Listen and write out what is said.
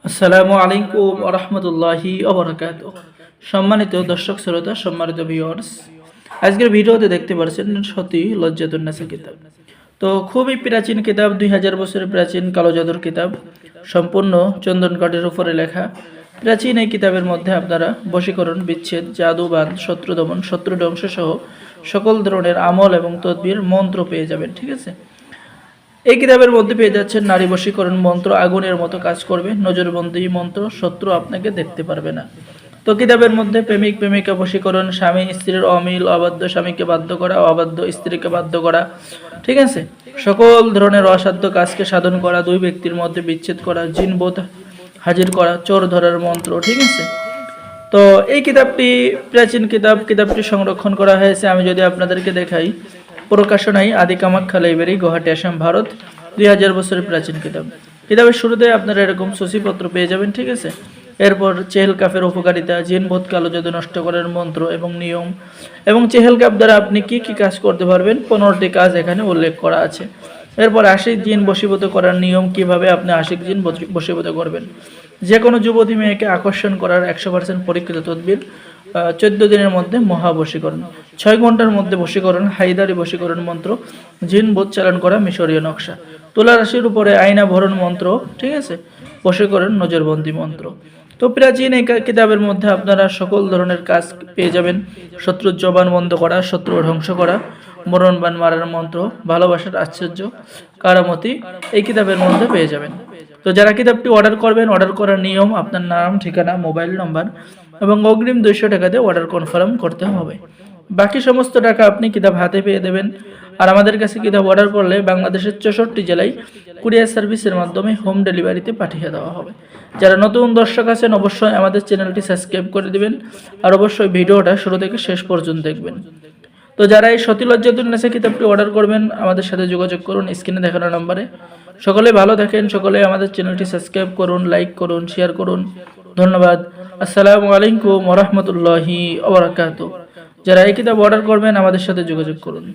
আসসালামু আলাইকুম ওয়া রাহমাতুল্লাহি ওয়া বারাকাতুহু। সম্মানিত দর্শক শ্রোতা, সম্মানিত ভিউয়ার্স, আজকের ভিডিওতে দেখতে পাচ্ছেন সতী লজ্জাতুন নাসা কিতাব। তো খুবই প্রাচীন কিতাব, 2000 বছরের প্রাচীন কালো জাদুর কিতাব, সম্পূর্ণ চন্দন কাঠের উপরে লেখা। প্রাচীন এই কিতাবের মধ্যে আপনারা বশীকরণ, বিচ্ছেদ, জাদুবান, শত্রু দমন, শত্রু ধ্বংস সহ সকল ধরনের আমল এবং তদবির মন্ত্র পেয়ে যাবেন। ঠিক আছে, এই কিতাবের মধ্যে পেয়ে যাচ্ছেন নারী বশীকরণ মন্ত্র, আগুনের মতো কাজ করবে, নজরবন্দি মন্ত্র, শত্রু আপনাকে দেখতে পারবে না। তো কিতাবের মধ্যে প্রেমিক প্রেমিকা বশীকরণ, স্বামী স্ত্রীর অমিল, অবাধ্য স্বামীকে বাধ্য করা, অবাধ্য স্ত্রীকে বাধ্য করা, ঠিক আছে, সকল ধরনের অসাধ্য কাজকে সাধন করা, দুই ব্যক্তির মধ্যে বিচ্ছেদ করা, জিনবোধ হাজির করা, চোর ধরার মন্ত্র। ঠিক আছে, তো এই কিতাবটি প্রাচীন কিতাব, কিতাবটি সংরক্ষণ করা হয়েছে। আমি যদি আপনাদেরকে দেখাই, প্রকাশনাই আদি কামাখ্যা লাইব্রেরি, গুয়াহাটি, আসাম, ভারত। 2000 বছরের প্রাচীন কিতাব। কিতাবের শুরুতে আপনারা এরকম সূচিপত্র পেয়ে যাবেন। ঠিক আছে, এরপর চেহেল কাফের উপকারিতা, জিন ভূত কালো জাদু নষ্ট করার মন্ত্র এবং নিয়ম, এবং চেহেল কাপ দ্বারা আপনি কি কি কাজ করতে পারবেন, 15টি কাজ এখানে উল্লেখ করা আছে। এরপর আশিক জিন বশীভূত করার নিয়ম, কিভাবে আপনি আশিক জিন বশীভূত করবেন, যে কোনো যুবতী মেয়েকে আকর্ষণ করার 100% পরীক্ষিত তদবির, 14 দিনের মধ্যে মহাবশীকরণ, 6 ঘন্টার মধ্যে বশীকরণ, হাইদারি বশীকরণ মন্ত্র, জিন বোধ চালান করা মিশরীয় নকশা, তুলা রাশির উপরে আয়না ভরণ মন্ত্র, ঠিক আছে, বশীকরণ নজরবন্দি মন্ত্র। তো প্রাচীন এই কিতাবের মধ্যে আপনারা সকল ধরনের কাজ পেয়ে যাবেন। শত্রুর জবান বন্ধ করা, শত্রু ধ্বংস করা, মরণবান মারার মন্ত্র, ভালোবাসার আশ্চর্য, কারামতি এই কিতাবের মধ্যে পেয়ে যাবেন। তো যারা কিতাবটি অর্ডার করবেন, অর্ডার করার নিয়ম, আপনার নাম, ঠিকানা, মোবাইল নম্বর এবং অগ্রিম 200 টাকা দিয়ে অর্ডার কনফার্ম করতে হবে। বাকি সমস্ত টাকা আপনি কিতাব হাতে পেয়ে দেবেন। আর আমাদের কাছে কিতাব অর্ডার করলে বাংলাদেশের 64 জেলায় কুরিয়ার সার্ভিসের মাধ্যমে হোম ডেলিভারিতে পাঠিয়ে দেওয়া হবে। যারা নতুন দর্শক আছেন, অবশ্যই আমাদের চ্যানেলটি সাবস্ক্রাইব করে দিবেন আর অবশ্যই ভিডিওটা শুরু থেকে শেষ পর্যন্ত দেখবেন। তো যারা এই সতী লজ্জাতুন নাসা কিতাবটি অর্ডার করবেন, আমাদের সাথে যোগাযোগ করুন স্ক্রিনে দেখানো নম্বরে। সকলে ভালো থাকেন, সকলে আমাদের চ্যানেলটি সাবস্ক্রাইব করুন, লাইক করুন, শেয়ার করুন। ধন্যবাদ। আসসালামু আলাইকুম ওয়া রাহমাতুল্লাহি ওয়া বারাকাতুহু। যারা এই কিতাব অর্ডার করবেন, আমাদের সাথে যোগাযোগ করুন।